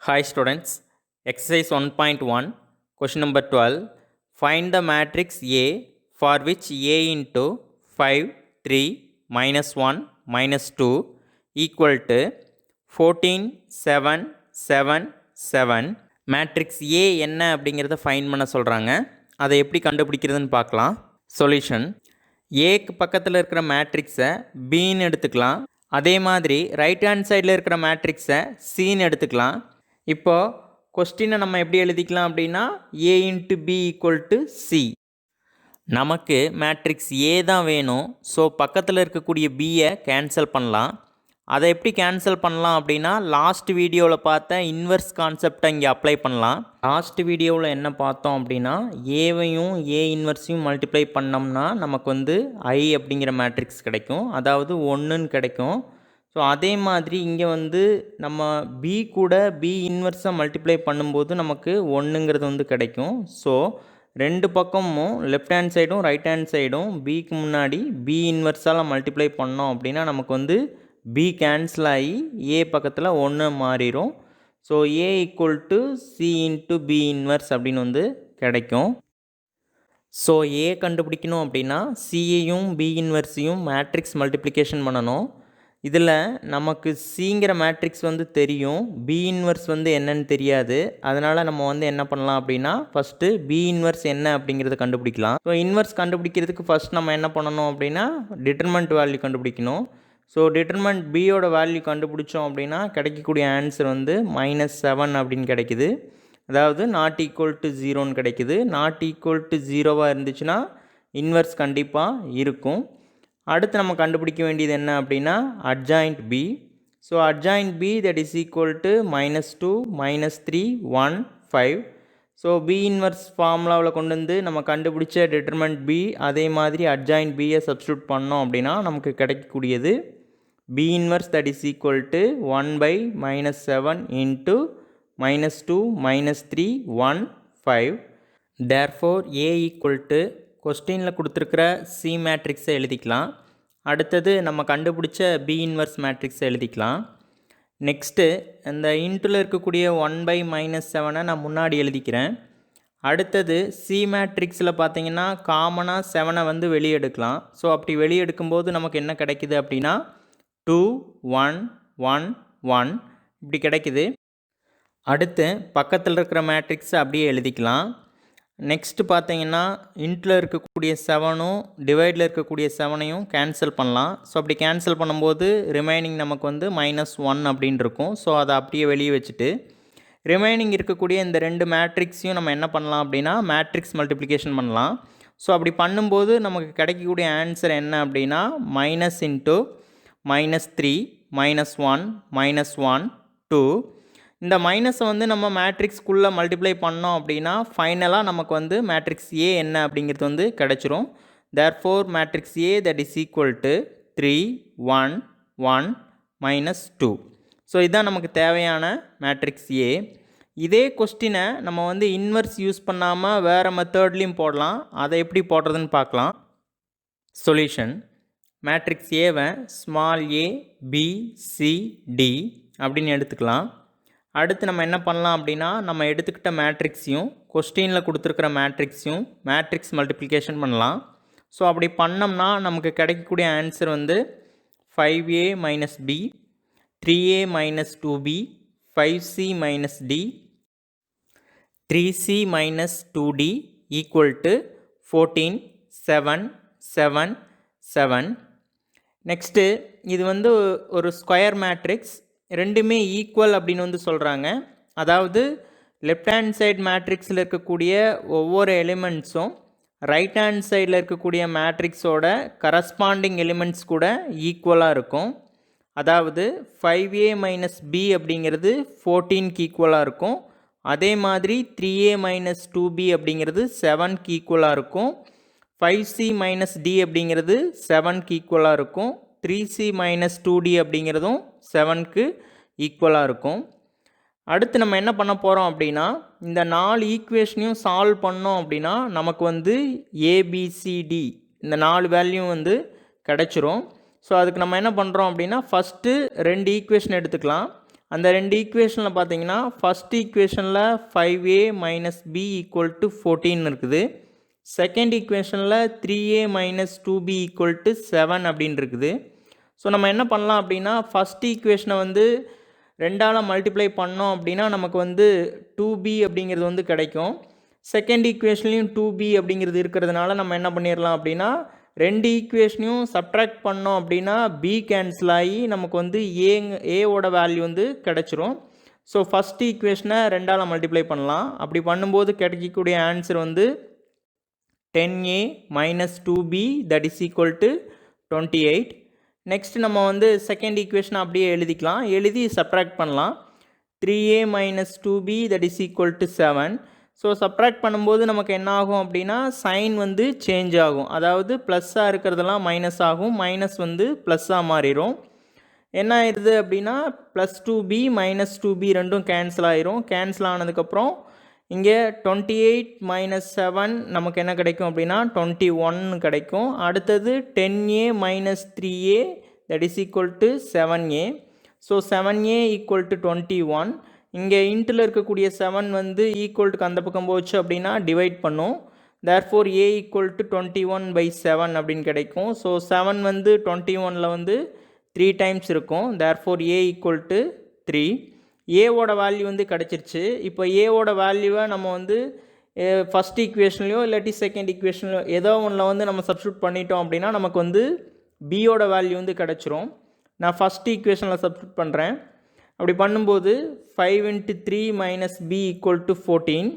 Hi students, exercise 1.1, question number 12. Find the matrix A for which A into 5, 3, minus 1, minus 2 equal to 14, 7, 7, 7. Matrix A என்ன அப்படிங்கிறத find பண்ண சொல்கிறாங்க. அதை எப்படி கண்டுபிடிக்கிறதுன்னு பார்க்கலாம். சொல்யூஷன்: ஏக்கு பக்கத்தில் இருக்கிற மேட்ரிக்ஸை பின்னு எடுத்துக்கலாம். அதே மாதிரி ரைட் ஹேண்ட் சைடில் இருக்கிற மேட்ரிக்ஸை சின்னு எடுத்துக்கலாம். இப்போது கொஸ்டினை நம்ம எப்படி எழுதிக்கலாம் அப்படின்னா A into B equal to C. நமக்கு மேட்ரிக்ஸ் ஏ தான் வேணும். ஸோ பக்கத்தில் இருக்கக்கூடிய பியை கேன்சல் பண்ணலாம். அதை எப்படி கேன்சல் பண்ணலாம் அப்படின்னா லாஸ்ட் வீடியோவில் பார்த்த இன்வெர்ஸ் கான்செப்டை இங்கே அப்ளை பண்ணலாம். லாஸ்ட் வீடியோவில் என்ன பார்த்தோம் அப்படின்னா ஏவையும் ஏ இன்வெர்ஸையும் மல்டிப்ளை பண்ணோம்னா நமக்கு ஐ அப்படிங்கிற மேட்ரிக்ஸ் கிடைக்கும், அதாவது 1ன்னு கிடைக்கும். ஸோ அதே மாதிரி இங்கே நம்ம பி கூட பி இன்வெர்ஸை மல்டிப்ளை பண்ணும்போது நமக்கு 1ங்கிறது கிடைக்கும். ஸோ ரெண்டு பக்கமும் லெஃப்ட் ஹேண்ட் சைடும் ரைட் ஹேண்ட் சைடும் பிக்கு முன்னாடி பி இன்வெர்ஸால் மல்டிப்ளை பண்ணோம் அப்படின்னா நமக்கு பி கேன்சல் ஆகி ஏ பக்கத்தில் 1 மாறிடும். So A equal to C into B inverse அப்படின்னு கிடைக்கும். ஸோ ஏ கண்டுபிடிக்கணும் அப்படின்னா சியையும் பி இன்வெர்ஸையும் மேட்ரிக்ஸ் மல்டிப்ளிகேஷன் பண்ணணும். இதில் நமக்கு சிங்கிற மேட்ரிக்ஸ் தெரியும், பி இன்வெர்ஸ் என்னென்னு தெரியாது. அதனால் நம்ம என்ன பண்ணலாம் அப்படின்னா ஃபஸ்ட்டு பி இன்வெர்ஸ் என்ன அப்படிங்கிறத கண்டுபிடிக்கலாம். ஸோ இன்வெர்ஸ் கண்டுபிடிக்கிறதுக்கு ஃபஸ்ட் நம்ம என்ன பண்ணணும் அப்படின்னா டிட்டர்மெண்ட் வேல்யூ கண்டுபிடிக்கணும். ஸோ டிட்டர்மெண்ட் பியோட வேல்யூ கண்டுபிடிச்சோம் அப்படின்னா கிடைக்கக்கூடிய ஆன்சர் -7 அப்படின்னு கிடைக்குது. அதாவது நாட் ஈக்குவல் டு 0ன்னு கிடைக்குது. நாட் ஈக்குவல் டு 0வாக இருந்துச்சுன்னா இன்வெர்ஸ் கண்டிப்பாக இருக்கும். அடுத்து நம்ம கண்டுபிடிக்க வேண்டியது என்ன அப்படின்னா adjoint B. So adjoint B that is equal to -2, -3, 1, 5. So B inverse ஃபார்முலாவில் கொண்டு நம்ம கண்டுபிடிச்ச டிட்டர்மெண்ட் பி அதே மாதிரி அட்ஜாயிண்ட் பியை சப்ஸ்டியூட் பண்ணோம் அப்படின்னா நமக்கு கிடைக்கக்கூடியது B inverse that is equal to 1/-7 into -2, -3, 1, 5. Therefore A equal to கொஸ்டினில் கொடுத்துருக்கிற சி மேட்ரிக்ஸை எழுதிக்கலாம். அடுத்தது நம்ம கண்டுபிடிச்ச பி இன்வெர்ஸ் மேட்ரிக்ஸை எழுதிக்கலாம். நெக்ஸ்ட்டு இந்த இன்ட்டில் இருக்கக்கூடிய 1/-7 நான் முன்னாடி எழுதிக்கிறேன். அடுத்தது சி மேட்ரிக்ஸில் பார்த்தீங்கன்னா காமனாக 7 வெளியே எடுக்கலாம். ஸோ அப்படி வெளியே எடுக்கும்போது நமக்கு என்ன கிடைக்குது அப்படின்னா 2, 1, 1, 1 இப்படி கிடைக்குது. அடுத்து பக்கத்தில் இருக்கிற மேட்ரிக்ஸை அப்படியே எழுதிக்கலாம். நெக்ஸ்ட்டு பார்த்தீங்கன்னா இன்ட்டில் இருக்கக்கூடிய 7ம் டிவைடில் இருக்கக்கூடிய 7ஐயும் கேன்சல் பண்ணலாம். ஸோ அப்படி கேன்சல் பண்ணும்போது ரிமைனிங் நமக்கு -1 அப்படின்னு இருக்கும். ஸோ அதை அப்படியே வெளியே வச்சுட்டு ரிமைனிங் இருக்கக்கூடிய இந்த ரெண்டு மேட்ரிக்ஸையும் நம்ம என்ன பண்ணலாம் அப்படின்னா மேட்ரிக்ஸ் மல்டிப்ளிகேஷன் பண்ணலாம். ஸோ அப்படி பண்ணும்போது நமக்கு கிடைக்கக்கூடிய ஆன்சர் என்ன அப்படின்னா -3, -1, -1, 2. இந்த மைனஸை நம்ம மேட்ரிக்ஸ்குள்ளே மல்டிப்ளை பண்ணோம் அப்படின்னா ஃபைனலாக நமக்கு மேட்ரிக்ஸ் ஏ என்ன அப்படிங்கிறது கிடச்சிரும். Therefore matrix A that is equal to 3, 1, 1, -2. So இதுதான் நமக்கு தேவையான மேட்ரிக்ஸ் ஏ. இதே கொஸ்டினை நம்ம இன்வெர்ஸ் யூஸ் பண்ணாமல் வேறு மெத்தட்லேயும் போடலாம். அதை எப்படி போடுறதுன்னு பார்க்கலாம். சொல்யூஷன்: மேட்ரிக்ஸ் ஏவை small A B C D அப்படின்னு எடுத்துக்கலாம். அடுத்து நம்ம என்ன பண்ணலாம் அப்படின்னா நம்ம எடுத்துக்கிட்ட மேட்ரிக்ஸையும் கொஸ்டினில் கொடுத்துருக்கிற மேட்ரிக்ஸையும் மேட்ரிக்ஸ் மல்டிப்ளிகேஷன் பண்ணலாம். ஸோ அப்படி பண்ணோம்னா நமக்கு கிடைக்கக்கூடிய answer 5a - b, 3a - 2b, 5c - d, 3c - 2d equal to 14, 7, 7, 7. Next இது ஒரு ஸ்கொயர் மேட்ரிக்ஸ், ரெண்டுமே ஈக்குவல் அப்படின்னு சொல்கிறாங்க. அதாவது லெஃப்ட் ஹேண்ட் சைடு மேட்ரிக்ஸில் இருக்கக்கூடிய ஒவ்வொரு எலிமெண்ட்ஸும் ரைட் ஹேண்ட் சைடில் இருக்கக்கூடிய மேட்ரிக்ஸோட கரஸ்பாண்டிங் எலிமெண்ட்ஸ் கூட ஈக்குவலாக இருக்கும். அதாவது 5a - b அப்படிங்கிறது 14க்கு ஈக்குவலாக இருக்கும். அதே மாதிரி 3a - 2b அப்படிங்கிறது 7க்கு ஈக்குவலாக இருக்கும். 5c - d அப்படிங்கிறது 7க்கு ஈக்குவலாக இருக்கும். 3c - 2d அப்படிங்கிறதும் 7க்கு ஈக்குவலாக இருக்கும். அடுத்து நம்ம என்ன பண்ண போகிறோம் அப்படின்னா இந்த 4 ஈக்குவேஷனையும் சால்வ் பண்ணோம் அப்படின்னா நமக்கு ஏபிசிடி இந்த 4 வேல்யூவும் கிடச்சிரும். ஸோ அதுக்கு நம்ம என்ன பண்ணுறோம் அப்படின்னா ஃபஸ்ட்டு 2 ஈக்குவேஷன் எடுத்துக்கலாம். அந்த ரெண்டு ஈக்குவேஷனில் பார்த்தீங்கன்னா ஃபஸ்ட் ஈக்குவேஷனில் 5a minus B equal to 14 இருக்குது. செகண்ட் ஈக்குவேஷனில் 3a minus 2b equal to 7 அப்படின்னு இருக்குது. ஸோ நம்ம என்ன பண்ணலாம் அப்படின்னா ஃபஸ்ட் ஈக்குவேஷனை வந்து 2ஆல் மல்டிப்ளை பண்ணோம் அப்படின்னா நமக்கு வந்து 2b அப்படிங்கிறது வந்து கிடைக்கும். செகண்ட் ஈக்குவேஷன்லையும் 2b அப்படிங்கிறது இருக்கிறதுனால நம்ம என்ன பண்ணிடலாம் அப்படின்னா ரெண்டு ஈக்குவேஷனையும் சப்ட்ராக்ட் பண்ணோம் அப்படின்னா b கேன்சல் ஆகி நமக்கு வந்து ஏவோட வேல்யூ வந்து கிடச்சிரும். ஸோ ஃபஸ்ட் ஈக்குவேஷனை 2ஆல் மல்டிப்ளை பண்ணலாம். அப்படி பண்ணும்போது கிடைக்கக்கூடிய ஆன்சர் வந்து 10a minus 2b that is equal to 28. Next நம்ம வந்து செகண்ட் ஈக்குவேஷனை அப்படியே எழுதிக்கலாம். எழுதி சப்ட்ராக்ட் பண்ணலாம். 3a minus 2b that is equal to 7. So subtract பண்ணும்போது நமக்கு என்ன ஆகும் அப்படின்னா சைன் வந்து சேஞ்ச் ஆகும். அதாவது ப்ளஸ்ஸாக இருக்கிறதெல்லாம் மைனஸ் ஆகும், மைனஸ் வந்து ப்ளஸ்ஸாக மாறிடும். என்ன ஆயிடுது அப்படின்னா ப்ளஸ் 2b மைனஸ் 2b ரெண்டும் கேன்சல் ஆயிரும். கேன்சல் ஆனதுக்கப்புறம் இங்கே 28 மைனஸ் 7 நமக்கு என்ன கிடைக்கும் அப்படின்னா 21 கிடைக்கும். அடுத்தது 10a minus 3a that is equal to 7a. So 7a equal to 21. இங்கே இன்ட்டில் இருக்கக்கூடிய 7 வந்து ஈக்குவல்ட்டுக்கு அந்த பக்கம் போச்சு அப்படின்னா டிவைட் பண்ணும். தேர்ஃபோர் a ஈக்குவல் டு 21/7 அப்படின்னு கிடைக்கும். ஸோ 7 வந்து 21ல் வந்து 3 டைம்ஸ் இருக்கும். Therefore a equal to 3. ஏவோட வேல்யூ வந்து கிடச்சிருச்சு. இப்போ ஏவோட வேல்யூவை நம்ம வந்து ஃபஸ்ட் ஈக்குவேஷன்லையோ இல்லாட்டி செகண்ட் ஈக்குவேஷன்லையோ ஏதோ ஒன்றில் வந்து நம்ம சப்ஸ்டியூட் பண்ணிட்டோம் அப்படின்னா நமக்கு வந்து பியோட வேல்யூ வந்து கிடச்சிரும். நான் ஃபஸ்ட் ஈக்குவேஷனில் சப்ஸ்டியூட் பண்ணுறேன். அப்படி பண்ணும்போது 5 × 3 minus b equal to 14.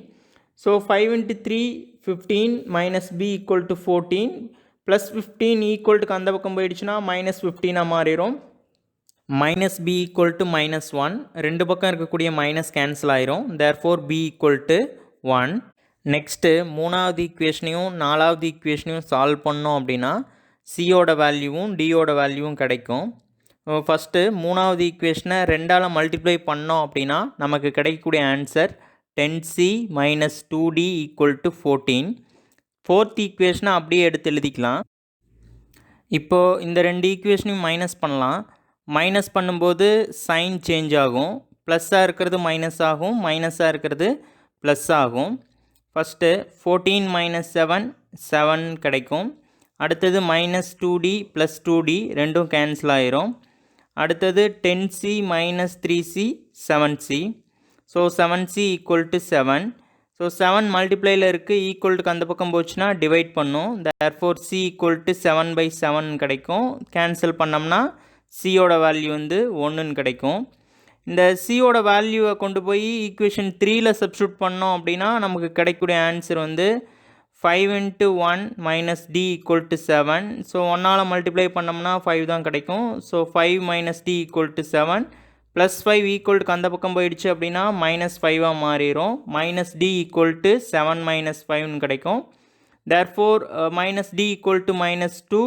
So 5 × 3 15 minus b equal to 14 plus 15 ஈக்குவல்ட்டுக்கு அந்த பக்கம் போயிடுச்சுன்னா மைனஸ் 15ஆக மாறிடும். Minus b equal to -1. ரெண்டு பக்கம் இருக்கக்கூடிய மைனஸ் கேன்சல் ஆயிரும். Therefore b equal to 1. Next மூணாவது ஈக்குவேஷனையும் நாலாவது ஈக்குவேஷனையும் சால்வ் பண்ணோம் அப்படின்னா சியோட வேல்யூவும் டியோட வேல்யூவும் கிடைக்கும். ஃபஸ்ட்டு மூணாவது ஈக்குவேஷனை 2ஆல் மல்டிப்ளை பண்ணோம் அப்படின்னா நமக்கு கிடைக்கக்கூடிய answer 10c minus 2d equal to 14. Fourth ஈக்குவேஷனை அப்படியே எடுத்து எழுதிக்கலாம். இப்போது இந்த ரெண்டு ஈக்குவேஷனையும் மைனஸ் பண்ணலாம். மைனஸ் பண்ணும்போது சைன் சேஞ்ச் ஆகும். ப்ளஸ்ஸாக இருக்கிறது மைனஸ் ஆகும், மைனஸாக இருக்கிறது ப்ளஸ் ஆகும். ஃபஸ்ட்டு 14 மைனஸ் 7 7 கிடைக்கும். அடுத்தது மைனஸ் 2d ப்ளஸ் 2d ரெண்டும் கேன்சல் ஆயிரும். அடுத்தது 10c minus 3c 7c. So 7c equal to 7. So 7 மல்டிப்ளையில் இருக்குது, ஈக்குவல்ட்டுக்கு அந்த பக்கம் போச்சுன்னா டிவைட் பண்ணும். தேர்ஃபோர் c ஈக்குவல் டு 7/7 கிடைக்கும். கேன்சல் பண்ணோம்னா சியோட வேல்யூ வந்து 1ன்னு கிடைக்கும். இந்த சியோட வேல்யூவை கொண்டு போய் ஈக்குவேஷன் 3ல் சப்ஸ்டியூட் பண்ணோம் அப்படின்னா நமக்கு கிடைக்கக்கூடிய ஆன்சர் வந்து 5 × 1 minus d equal to 7. So 1ஆல் மல்டிப்ளை பண்ணோம்னா 5 தான் கிடைக்கும். So 5 minus d equal to 7 plus 5 ஈக்குவல்ட்டுக்கு அந்த பக்கம் போயிடுச்சு அப்படின்னா -5ஆக மாறிடும். Minus d equal to 7 minus 5ன்னு கிடைக்கும். Therefore minus d equal to -2.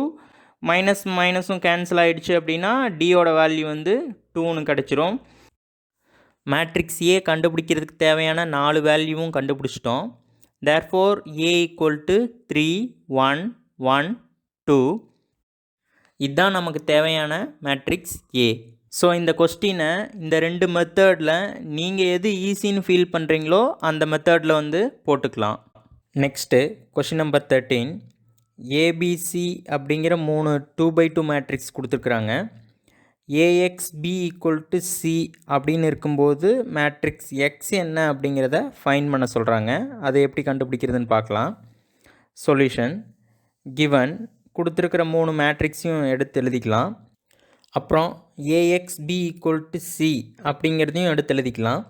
Minus மைனஸும் கேன்சல் ஆகிடுச்சு அப்படின்னா டியோட வேல்யூ வந்து 2ன்னு கிடச்சிரும். மேட்ரிக்ஸ் ஏ கண்டுபிடிக்கிறதுக்கு தேவையான 4 வேல்யூவும் கண்டுபிடிச்சிட்டோம். Therefore a equal to 3 1 1 2. இதுதான் நமக்கு தேவையான மேட்ரிக்ஸ் ஏ. ஸோ இந்த கொஸ்டினை இந்த ரெண்டு மெத்தடில் நீங்கள் எது ஈஸின்னு ஃபீல் பண்ணுறீங்களோ அந்த மெத்தடில் வந்து போட்டுக்கலாம். Next question number 13. ஏபிசி அப்படிங்கிற 3 2/2 மேட்ரிக்ஸ் கொடுத்துருக்குறாங்க. ஏஎக்ஸ்பி ஈக்குவல் டு சி அப்படின்னு இருக்கும்போது மேட்ரிக்ஸ் எக்ஸ் என்ன அப்படிங்கிறத ஃபைண்ட் பண்ண சொல்கிறாங்க. அதை எப்படி கண்டுபிடிக்கிறதுன்னு பார்க்கலாம். சொல்யூஷன் கிவன் கொடுத்துருக்கிற 3 மேட்ரிக்ஸையும் எடுத்து எழுதிக்கலாம். அப்புறம் ஏஎக்ஸ்பி ஈக்குவல் டு சி அப்படிங்கிறதையும் எடுத்து எழுதிக்கலாம்.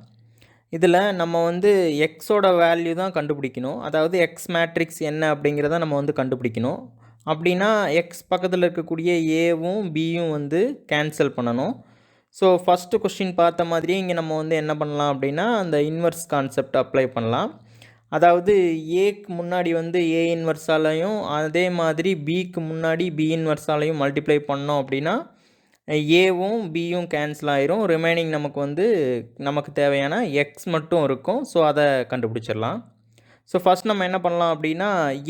இதில் நம்ம வந்து எக்ஸோட வேல்யூ தான் கண்டுபிடிக்கணும். அதாவது எக்ஸ் மேட்ரிக்ஸ் என்ன அப்படிங்கிறத நம்ம வந்து கண்டுபிடிக்கணும். அப்படின்னா எக்ஸ் பக்கத்தில் இருக்கக்கூடிய ஏவும் பியும் வந்து கேன்சல் பண்ணணும். ஸோ ஃபஸ்ட்டு கொஸ்டின் பார்த்த மாதிரியே இங்கே நம்ம வந்து என்ன பண்ணலாம் அப்படின்னா அந்த இன்வெர்ஸ் கான்செப்ட் அப்ளை பண்ணலாம். அதாவது ஏக்கு முன்னாடி வந்து ஏ இன்வெர்ஸாலையும் அதே மாதிரி பிக்கு முன்னாடி பி இன்வெர்ஸாலையும் மல்டிப்ளை பண்ணோம் அப்படின்னா ஏவும் பியும் கேன்சல் ஆயிரும். ரிமைனிங் நமக்கு வந்து நமக்கு தேவையான எக்ஸ் மட்டும் இருக்கும். ஸோ அதை கண்டுபிடிச்சிடலாம். ஸோ ஃபஸ்ட் நம்ம என்ன பண்ணலாம் அப்படின்னா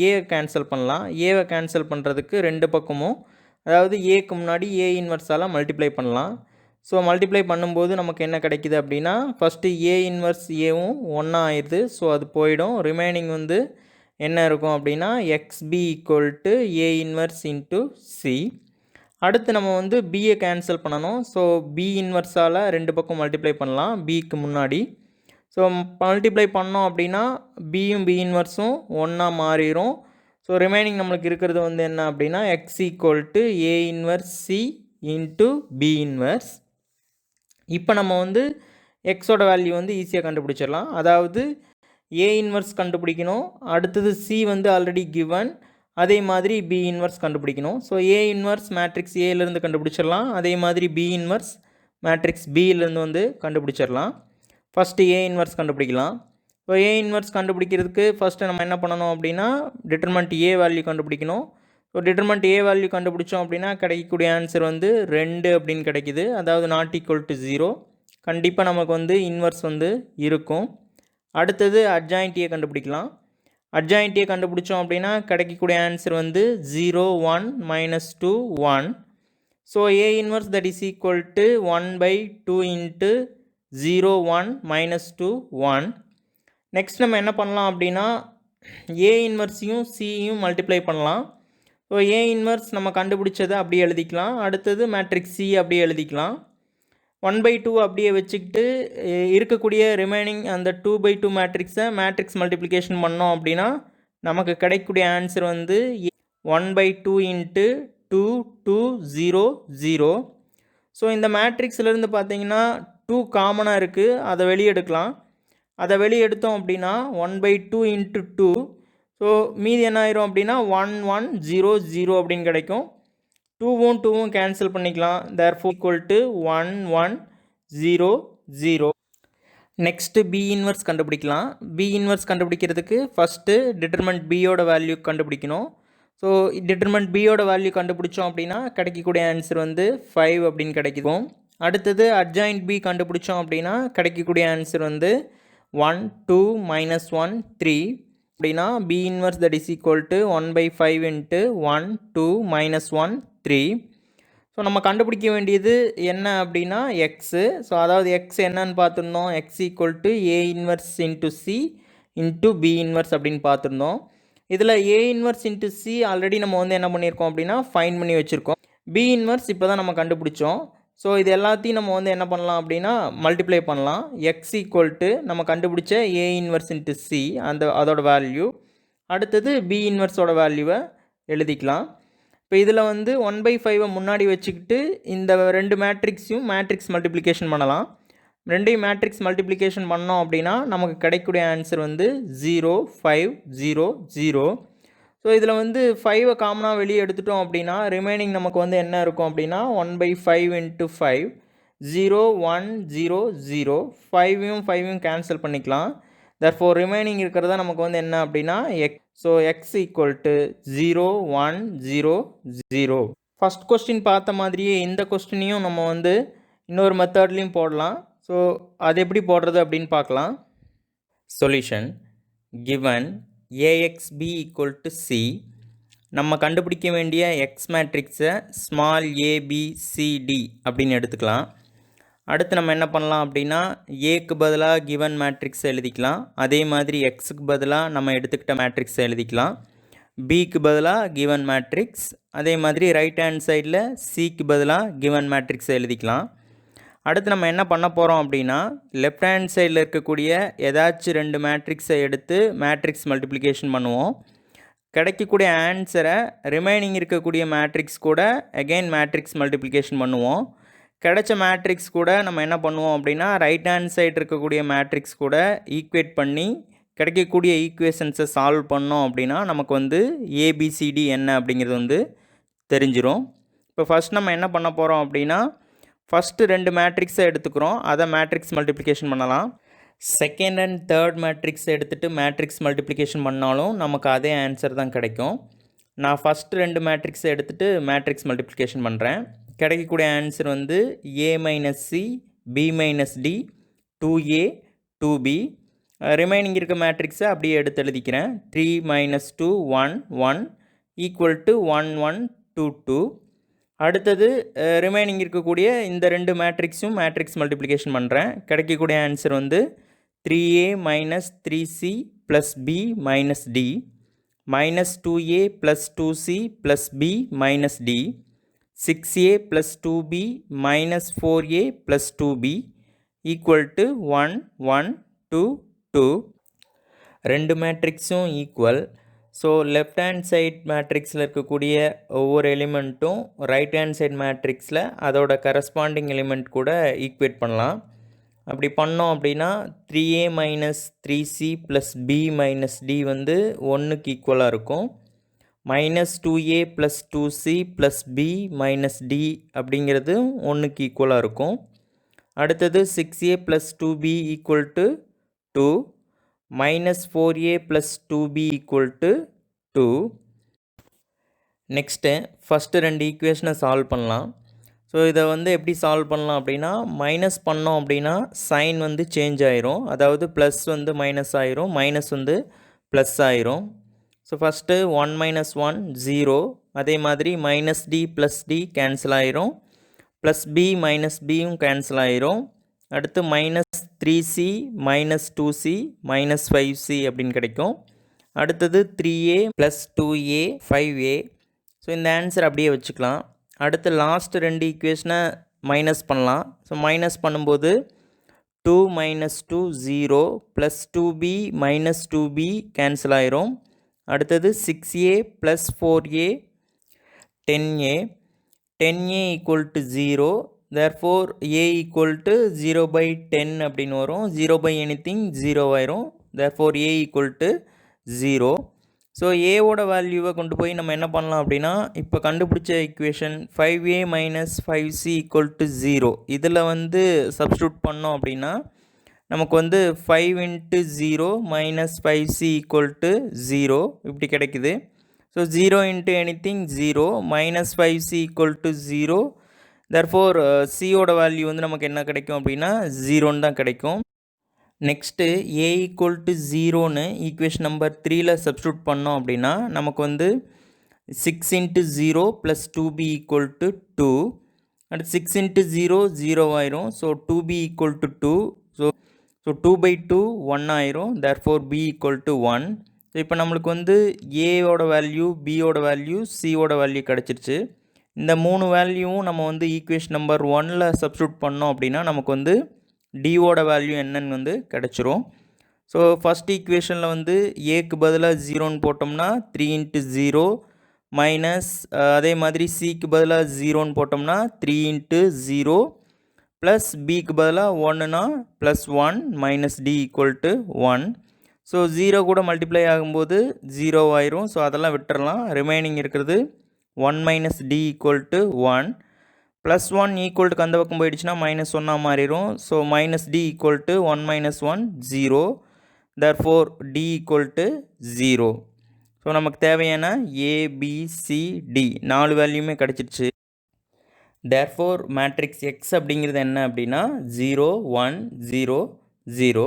ஏவை கேன்சல் பண்ணலாம். ஏவை கேன்சல் பண்ணுறதுக்கு ரெண்டு பக்கமும் அதாவது ஏக்கு முன்னாடி ஏ இன்வெர்ஸால் மல்டிப்ளை பண்ணலாம். ஸோ மல்டிப்ளை பண்ணும்போது நமக்கு என்ன கிடைக்குது அப்படின்னா ஃபஸ்ட்டு ஏ இன்வர்ஸ் ஏவும் ஒன்றா ஆயிடுது. ஸோ அது போயிடும். ரிமைனிங் வந்து என்ன இருக்கும் அப்படின்னா XP equal to A inverse into C. அடுத்து நம்ம வந்து பியை கேன்சல் பண்ணணும். ஸோ பி இன்வர்ஸால் ரெண்டு பக்கம் மல்டிப்ளை பண்ணலாம் பிக்கு முன்னாடி. ஸோ மல்டிப்ளை பண்ணோம் அப்படின்னா பியும் பி இன்வர்ஸும் ஒன்றா மாறிடும். ஸோ ரிமைனிங் நம்மளுக்கு இருக்கிறது வந்து என்ன அப்படின்னா X equal to A inverse C into B inverse. இப்போ நம்ம வந்து எக்ஸோட வேல்யூ வந்து ஈஸியாக கண்டுபிடிச்சிடலாம். அதாவது ஏ இன்வர்ஸ் கண்டுபிடிக்கணும், அடுத்தது சி வந்து ஆல்ரெடி கிவன், அதே மாதிரி பி இன்வர்ஸ் கண்டுபிடிக்கணும். ஸோ ஏ இன்வர்ஸ் மேட்ரிக்ஸ் ஏலேருந்து கண்டுபிடிச்சிடலாம், அதே மாதிரி பி இன்வர்ஸ் மேட்ரிக்ஸ் பியிலேருந்து வந்து கண்டுபிடிச்சிடலாம். ஃபஸ்ட்டு ஏ இன்வர்ஸ் கண்டுபிடிக்கலாம். ஸோ ஏ இன்வர்ஸ் கண்டுபிடிக்கிறதுக்கு ஃபஸ்ட்டு நம்ம என்ன பண்ணணும் அப்படின்னா டிட்டர்மெண்ட் ஏ வேல்யூ கண்டுபிடிக்கணும். ஸோ டிட்டர்மெண்ட் ஏ வேல்யூ கண்டுபிடிச்சோம் அப்படின்னா கிடைக்கக்கூடிய ஆன்சர் வந்து 2 அப்படின்னு கிடைக்கிது. அதாவது நாட் ஈக்குவல் டு 0. கண்டிப்பாக நமக்கு வந்து இன்வர்ஸ் வந்து இருக்கும். அடுத்தது அட்ஜாயிண்ட் ஏ கண்டுபிடிக்கலாம். அட்ஜாயிண்ட் ஏ கண்டுபிடிச்சோம் அப்படின்னா கிடைக்கக்கூடிய ஆன்சர் வந்து 0 1 -2 1. So A inverse that is equal to 1/2 into 0 1 -2 1. Next நம்ம என்ன பண்ணலாம் அப்படின்னா ஏ இன்வர்ஸையும் சியும் மல்டிப்ளை பண்ணலாம். ஸோ ஏ இன்வர்ஸ் நம்ம கண்டுபிடிச்சதை அப்படியே எழுதிக்கலாம். அடுத்தது மேட்ரிக்ஸ் சி அப்படியே எழுதிக்கலாம். 1/2 அப்படியே வச்சுக்கிட்டு இருக்கக்கூடிய ரிமைனிங் அந்த 2/2 மேட்ரிக்ஸை மேட்ரிக்ஸ் மல்டிப்ளிகேஷன் பண்ணோம் அப்படின்னா நமக்கு கிடைக்கக்கூடிய ஆன்சர் வந்து 1/2 இன்ட்டு 2 2 0 0. ஸோ இந்த மேட்ரிக்ஸ்லேருந்து பார்த்தீங்கன்னா 2 காமனாக இருக்குது, அதை வெளியே எடுக்கலாம். அதை வெளியே எடுத்தோம் அப்படின்னா 1/2 இன்ட்டு 2. ஸோ மீதி என்ன ஆயிரும் அப்படின்னா 1 1 0 0 அப்படின்னு கிடைக்கும். 2வும் 2வும் கேன்சல் பண்ணிக்கலாம். Therefore equal to 1 1 0 0. Next B inverse கண்டுபிடிக்கலாம். பி இன்வர்ஸ் கண்டுபிடிக்கிறதுக்கு ஃபஸ்ட்டு டிட்டர்மெண்ட் பியோட வேல்யூ கண்டுபிடிக்கணும். ஸோ டிட்டர்மெண்ட் பியோட வேல்யூ கண்டுபிடிச்சோம் அப்படின்னா கிடைக்கக்கூடிய ஆன்சர் வந்து 5 அப்படின்னு கிடைக்கும். அடுத்தது அட்ஜாயிண்ட் பி கண்டுபிடிச்சோம் அப்படின்னா கிடைக்கக்கூடிய ஆன்சர் வந்து 1 2 -1 3 அப்படின்னா B inverse that is equal to 1/5 into 1 2 -1 3. So நம்ம கண்டுபிடிக்க வேண்டியது என்ன அப்படின்னா எக்ஸு. ஸோ அதாவது எக்ஸ் என்னன்னு பார்த்துருந்தோம், X equal to A inverse into C into B inverse அப்படின்னு பார்த்துருந்தோம். இதில் A inverse into C already நம்ம வந்து என்ன பண்ணியிருக்கோம் அப்படின்னா ஃபைன் பண்ணி வச்சுருக்கோம். பி இன்வர்ஸ் இப்போ தான் நம்ம கண்டுபிடிச்சோம். ஸோ இது எல்லாத்தையும் நம்ம வந்து என்ன பண்ணலாம் அப்படின்னா மல்டிப்ளை பண்ணலாம். எக்ஸ் ஈக்குவல் டு நம்ம கண்டுபிடிச்ச ஏ இன்வர்ஸ் இன்ட்டு சி அதோட வேல்யூ, அடுத்தது பி இன்வர்ஸோட வேல்யூவை எழுதிக்கலாம். இப்போ இதில் வந்து 1/5 முன்னாடி வச்சுக்கிட்டு இந்த ரெண்டு மேட்ரிக்ஸையும் மேட்ரிக்ஸ் மல்டிப்ளிகேஷன் பண்ணலாம். ரெண்டையும் மேட்ரிக்ஸ் மல்டிப்ளிகேஷன் பண்ணோம் அப்படின்னா நமக்கு கிடைக்கக்கூடிய ஆன்சர் வந்து 0 5 0 0. ஸோ இதில் வந்து 5 காமனாக வெளியே எடுத்துட்டோம் அப்படின்னா ரிமைனிங் நமக்கு வந்து என்ன இருக்கும் அப்படின்னா 1/5 இன்ட்டு 5 0 1 0 0. 5யும் 5யும் கேன்சல் பண்ணிக்கலாம். தர்ஃபோர் ரிமைனிங் இருக்கிறதா நமக்கு வந்து என்ன அப்படின்னா X. So X equal to 0 1 0 0. First question பார்த்த மாதிரியே இந்த கொஸ்டினையும் நம்ம வந்து இன்னொரு மெத்தட்லேயும் போடலாம். ஸோ அது எப்படி போடுறது அப்படின்னு பார்க்கலாம். Solution given AXB equal to C. நம்ம கண்டுபிடிக்க வேண்டிய எக்ஸ் மேட்ரிக்ஸை ஸ்மால் ABCD அப்படின்னு எடுத்துக்கலாம். அடுத்து நம்ம என்ன பண்ணலாம் அப்படின்னா ஏக்கு பதிலாக கிவன் மேட்ரிக்ஸ் எழுதிக்கலாம். அதே மாதிரி எக்ஸுக்கு பதிலாக நம்ம எடுத்துக்கிட்ட மேட்ரிக்ஸை எழுதிக்கலாம். பிக்கு பதிலாக கிவன் மேட்ரிக்ஸ், அதே மாதிரி ரைட் ஹேண்ட் சைடில் சிக்கு பதிலாக கிவன் மேட்ரிக்ஸை எழுதிக்கலாம். அடுத்து நம்ம என்ன பண்ண போகிறோம் அப்படின்னா லெஃப்ட் ஹேண்ட் சைடில் இருக்கக்கூடிய ஏதாச்சும் ரெண்டு மேட்ரிக்ஸை எடுத்து மேட்ரிக்ஸ் மல்டிப்ளிகேஷன் பண்ணுவோம். கிடைக்கக்கூடிய ஆன்சரை ரிமைனிங் இருக்கக்கூடிய மேட்ரிக்ஸ் கூட அகெயின் மேட்ரிக்ஸ் மல்டிப்ளிகேஷன் பண்ணுவோம். கிடைச்ச மேட்ரிக்ஸ் கூட நம்ம என்ன பண்ணுவோம் அப்படின்னா ரைட் ஹேண்ட் சைடு இருக்கக்கூடிய மேட்ரிக்ஸ் கூட ஈக்குவேட் பண்ணி கிடைக்கக்கூடிய ஈக்குவேஷன்ஸை சால்வ் பண்ணோம் அப்படின்னா நமக்கு வந்து ஏபிசிடி என்ன அப்படிங்கிறது வந்து தெரிஞ்சிடும். இப்போ ஃபஸ்ட் நம்ம என்ன பண்ண போகிறோம் அப்படின்னா ஃபஸ்ட்டு ரெண்டு மேட்ரிக்ஸை எடுத்துக்கிறோம், அதை மேட்ரிக்ஸ் மல்டிப்ளிகேஷன் பண்ணலாம். செகண்ட் அண்ட் தேர்ட் மேட்ரிக்ஸை எடுத்துகிட்டு மேட்ரிக்ஸ் மல்டிப்ளிகேஷன் பண்ணாலும் நமக்கு அதே ஆன்சர் தான் கிடைக்கும். நான் ஃபஸ்ட்டு ரெண்டு மேட்ரிக்ஸை எடுத்துகிட்டு மேட்ரிக்ஸ் மல்டிப்ளிகேஷன் பண்ணுறேன். கிடைக்கக்கூடிய ஆன்சர் வந்து A - C B - D 2A 2B. Remaining இருக்க மேட்ரிக்ஸை அப்படியே எடுத்து எழுதிக்கிறேன். 3 - 2 1 1 ஈக்குவல் டு 1 1 2 2. அடுத்தது ரிமைனிங் இருக்கக்கூடிய இந்த ரெண்டு மேட்ரிக்ஸும் மேட்ரிக்ஸ் மல்டிப்ளிகேஷன் பண்ணுறேன். கிடைக்கக்கூடிய ஆன்சர் வந்து 3a minus 3c plus b minus d minus 2a plus 2c plus b minus d 6a plus 2b minus 4a plus 2b equal to 1 1 2 2. ரெண்டு மேட்ரிக்ஸும் equal. So left hand side மேட்ரிக்ஸில் இருக்கக்கூடிய ஒவ்வொரு எலிமெண்ட்டும் right hand side மேட்ரிக்ஸில் அதோட corresponding element கூட equate பண்ணலாம். அப்படி பண்ணோம் அப்படின்னா 3a minus 3c plus b minus d வந்து 1க்கு ஈக்குவலாக இருக்கும். Minus 2a plus 2c plus b minus d அப்படிங்கிறது 1க்கு ஈக்குவலாக இருக்கும். அடுத்தது 6a plus 2b equal to 2 minus 4a plus 2b equal to 2. Next first ரெண்டு ஈக்குவேஷனை சால்வ் பண்ணலாம். ஸோ இதை வந்து எப்படி சால்வ் பண்ணலாம் அப்படின்னா, மைனஸ் பண்ணோம் அப்படின்னா சைன் வந்து சேஞ்ச் ஆயிரும். அதாவது ப்ளஸ் வந்து மைனஸ் ஆயிரும், மைனஸ் வந்து ப்ளஸ் ஆயிரும். ஸோ ஃபஸ்ட்டு 1 மைனஸ் 1 0, அதே மாதிரி minus D plus D cancel ஆயிரும், ப்ளஸ் பி மைனஸ் பியும் கேன்சல் ஆயிரும். அடுத்து minus 3c minus 2c minus 5c அப்படின்னு கிடைக்கும். அடுத்தது 3a plus 2a 5a. So இந்த ஆன்சர் அப்படியே வச்சுக்கலாம். அடுத்து லாஸ்ட் ரெண்டு ஈக்குவேஷனை மைனஸ் பண்ணலாம். ஸோ மைனஸ் பண்ணும்போது 2 minus 2 0 plus 2b minus 2b cancel ஆயிரும். அடுத்தது 6a plus 4a 10a 10a equal to 0. therefore a equal to 0 by 10 அப்படின்னு வரும். 0 by anything 0 ஆயிரும். therefore a equal to 0. So ஏவோட வேல்யூவை கொண்டு போய் நம்ம என்ன பண்ணலாம் அப்படின்னா, இப்போ கண்டுபிடிச்ச equation 5a minus 5c equal to 0 இதில் வந்து சப்ஸ்டியூட் பண்ணோம் அப்படின்னா நமக்கு வந்து 5 into 0 minus 5c equal to 0 இப்படி கிடைக்குது. So 0 into anything 0 minus 5c equal to 0. therefore சியோட வேல்யூ வந்து நமக்கு என்ன கிடைக்கும் அப்படின்னா 0ன்னு தான் கிடைக்கும். நெக்ஸ்ட்டு a ஈக்குவல் டு 0ன்னு ஈக்குவேஷன் நம்பர் 3ல் சப்ஸ்டியூட் பண்ணோம் அப்படின்னா நமக்கு வந்து 6 into 0 plus 2b equal to 2. அடுத்து 6 இன்ட்டு 0 0 ஆயிரும். So 2b equal to 2. So 2 by 2 1 ஆயிரும். therefore b equal to 1. So இப்போ நம்மளுக்கு வந்து ஏவோட வேல்யூ, பியோட வேல்யூ, சியோட வேல்யூ கிடச்சிருச்சு. இந்த மூணு வேல்யூவும் நம்ம வந்து ஈக்குவேஷன் நம்பர் 1ல் சப்ஸ்டியூட் பண்ணோம் அப்படின்னா நமக்கு வந்து டியோட வேல்யூ என்னன்னு வந்து கிடச்சிரும். ஸோ ஃபஸ்ட் ஈக்குவேஷனில் வந்து ஏக்கு பதிலாக 0ன்னு போட்டோம்னா 3 இன்ட்டு 0 மைனஸ், அதே மாதிரி சிக்கு பதிலாக 0ன்னு போட்டோம்னா 3 இன்ட்டு 0 ப்ளஸ் பிக்கு பதிலாக 1னா plus 1 minus D equal to 1. So 0 கூட மல்டிப்ளை ஆகும்போது 0 ஆயிரும். ஸோ அதெல்லாம் விட்டுறலாம். ரிமைனிங் இருக்கிறது 1 minus D equal to 1. Plus 1 equal டுக்கு அந்த பக்கம் போயிடுச்சுன்னா மைனஸ் 1ஆக மாறிடும். So minus D equal to 1 minus 1 0. therefore D equal to 0. So நமக்கு தேவையான ஏபிசிடி 4 வேல்யூமே கிடச்சிருச்சு. therefore மேட்ரிக்ஸ் எக்ஸ் அப்படிங்கிறது என்ன அப்படின்னா 0 1 0 0.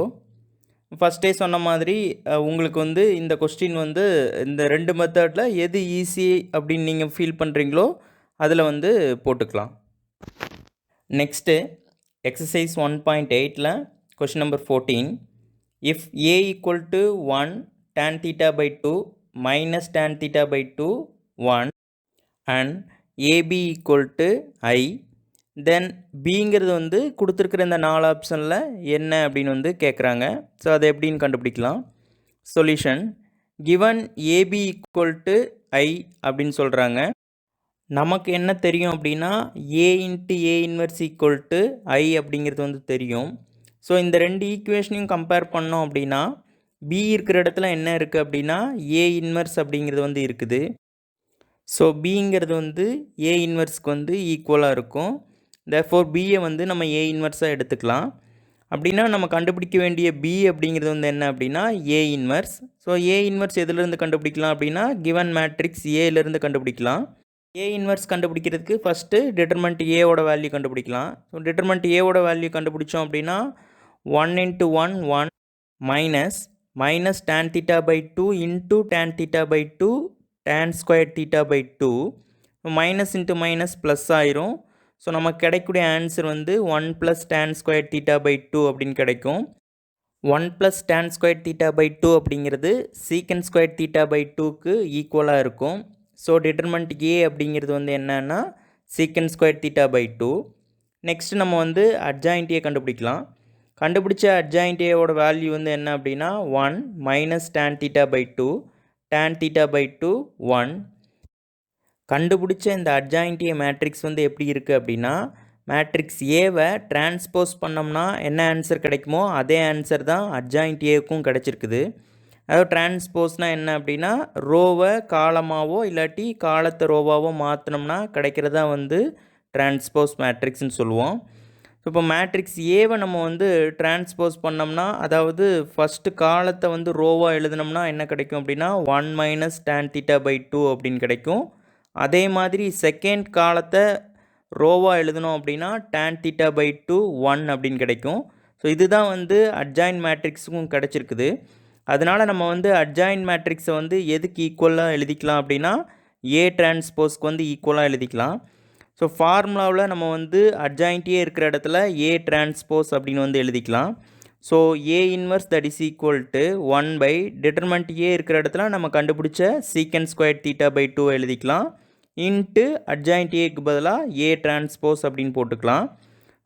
ஃபஸ்ட்டே சொன்ன மாதிரி உங்களுக்கு வந்து இந்த கொஸ்டின் வந்து இந்த ரெண்டு மெத்தடில் எது ஈஸி அப்படின்னு நீங்கள் ஃபீல் பண்ணுறீங்களோ அதில் வந்து போட்டுக்கலாம். நெக்ஸ்ட்டு எக்ஸசைஸ் 1.8ல் question number 14. If A equal to 1 tan theta by 2 minus tan theta by 2 1 and AB equal to I, then பிங்கிறது வந்து கொடுத்துருக்குற இந்த 4 ஆப்ஷனில் என்ன அப்படின்னு வந்து கேட்குறாங்க. ஸோ அதை எப்படின்னு கண்டுபிடிக்கலாம். Solution given AB equal to I அப்படின்னு சொல்கிறாங்க. நமக்கு என்ன தெரியும் அப்படின்னா A into A inverse equal to I அப்படிங்கிறது வந்து தெரியும். ஸோ இந்த ரெண்டு ஈக்குவேஷனையும் கம்பேர் பண்ணோம் அப்படின்னா பி இருக்கிற இடத்துல என்ன இருக்குது அப்படின்னா ஏ இன்வெர்ஸ் அப்படிங்கிறது வந்து இருக்குது. ஸோ பிங்கிறது வந்து ஏ இன்வெர்ஸ்க்கு வந்து ஈக்குவலாக இருக்கும். therefore பியை வந்து நம்ம ஏ இன்வெர்ஸாக எடுத்துக்கலாம். அப்படின்னா நம்ம கண்டுபிடிக்க வேண்டிய பி அப்படிங்கிறது வந்து என்ன அப்படின்னா ஏ இன்வெர்ஸ். ஸோ ஏ இன்வெர்ஸ் எதுலேருந்து கண்டுபிடிக்கலாம் அப்படின்னா கிவன் மேட்ரிக்ஸ் ஏலேருந்து கண்டுபிடிக்கலாம். ஏ இன்வெர்ஸ் கண்டுபிடிக்கிறதுக்கு ஃபஸ்ட்டு டிட்டர்மெண்ட் ஏவோட வேல்யூ கண்டுபிடிக்கலாம். ஸோ டிட்டர்மெண்ட் ஏவோட வேல்யூ கண்டுபிடிச்சோம் அப்படின்னா 1 into 1 1 minus minus tan theta by 2 into tan theta by 2 tan square theta by 2 minus into minus plus ஆயிரும். ஸோ நமக்கு கிடைக்கக்கூடிய ஆன்சர் வந்து 1 + tan ஸ்கொயர் தீட்டா பை 2 அப்படின்னு கிடைக்கும். 1 + tan ஸ்கொயர் தீட்டா பை 2 அப்படிங்கிறது சீக்கன் ஸ்கொயர் தீட்டா பை 2க்கு ஈக்குவலாக இருக்கும். ஸோ டிட்டர்மெண்ட் ஏ அப்படிங்கிறது வந்து என்னன்னா சீக்கன் ஸ்கொயர் தீட்டா பை 2. நெக்ஸ்ட் நம்ம வந்து அட்ஜாயிண்ட் ஏ கண்டுபிடிக்கலாம். கண்டுபிடிச்ச அட்ஜாயிண்ட் ஏவோட வேல்யூ வந்து என்ன அப்படின்னா 1 - tan theta by 2, tan theta by 2 1. கண்டுபிடிச்ச இந்த அட்ஜாயிண்ட் ஏ மேட்ரிக்ஸ் வந்து எப்படி இருக்குது அப்படின்னா, மேட்ரிக்ஸ் ஏவை டிரான்ஸ்போஸ் பண்ணோம்னா என்ன ஆன்சர் கிடைக்குமோ அதே ஆன்சர் தான் அட்ஜாயிண்ட் ஏவுக்கும் கிடச்சிருக்குது. அதாவது டிரான்ஸ்போஸ்னால் என்ன அப்படின்னா, ரோவை காலமாவோ இல்லாட்டி காலத்தை ரோவாவோ மாற்றினோம்னா கிடைக்கிறதா வந்து டிரான்ஸ்போஸ் மேட்ரிக்ஸ்னு சொல்லுவோம். ஸோ இப்போ மேட்ரிக்ஸ் ஏவை நம்ம வந்து டிரான்ஸ்போஸ் பண்ணோம்னா, அதாவது ஃபஸ்ட்டு காலத்தை வந்து ரோவாக எழுதினோம்னா என்ன கிடைக்கும் அப்படின்னா 1 - tan தீட்டா பை 2 அப்படின்னு கிடைக்கும். அதே மாதிரி செகண்ட் காலத்தை ரோவாக எழுதணும் அப்படின்னா tan தீட்டா பை 2 1 அப்படின்னு கிடைக்கும். ஸோ இதுதான் வந்து அட்ஜாயின்ட் மேட்ரிக்ஸுக்கும் கிடச்சிருக்குது. அதனால் நம்ம வந்து அட்ஜாயின்ட் மேட்ரிக்ஸை வந்து எதுக்கு ஈக்குவலாக எழுதிக்கலாம் அப்படின்னா ஏ டிரான்ஸ்போஸ்க்கு வந்து ஈக்குவலாக எழுதிக்கலாம். ஸோ ஃபார்முலாவில் நம்ம வந்து அட்ஜாயிண்ட் ஏ இருக்கிற இடத்துல ஏ டிரான்ஸ்போஸ் அப்படின்னு வந்து எழுதிக்கலாம். So A inverse that is equal to 1 by determinant A இருக்கிற இடத்துல நம்ம கண்டுபிடிச்ச சீக்கன் ஸ்கொயர் தீட்டா பை 2 எழுதிக்கலாம். இன்ட்டு அட்ஜாயிண்ட் ஏக்கு பதிலாக ஏ டிரான்ஸ்போஸ் அப்படின்னு போட்டுக்கலாம்.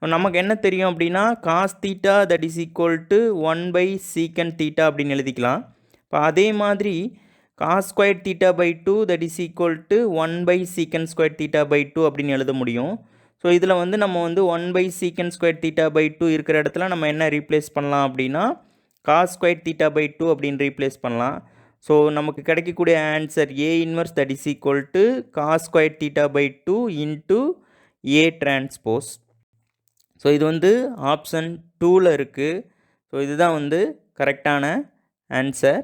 நமக்கு என்ன தெரியும் அப்படின்னா cos theta that is equal to 1 by secant theta அப்படின்னு எழுதிக்கலாம். இப்போ அதே மாதிரி cos square theta by 2 that is equal to 1 by secant square theta by 2 அப்படின்னு எழுத முடியும். ஸோ இதில் வந்து நம்ம வந்து 1 by secant square theta by 2 இருக்கிற இடத்துல நம்ம என்ன ரீப்ளேஸ் பண்ணலாம் அப்படின்னா காஸ் ஸ்கொயர் தீட்டா பை 2 அப்படின்னு ரீப்ளேஸ் பண்ணலாம். ஸோ நமக்கு கிடைக்கக்கூடிய answer A inverse that is equal to cos square theta by 2 into A transpose. So இது வந்து ஆப்ஷன் 2ல் இருக்குது. ஸோ இதுதான் வந்து கரெக்டான ஆன்சர்.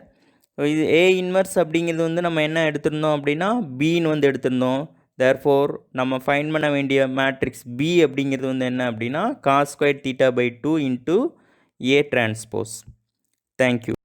ஸோ இது ஏ இன்வர்ஸ் அப்படிங்கிறது வந்து நம்ம என்ன எடுத்திருந்தோம் அப்படின்னா பின்னு வந்து எடுத்திருந்தோம். தேர்ஃபோர் நம்ம ஃபைண்ட் பண்ண வேண்டிய மேட்ரிக்ஸ் பி அப்படிங்கிறது வந்து என்ன அப்படின்னா cos square theta by 2 into A transpose. Thank you.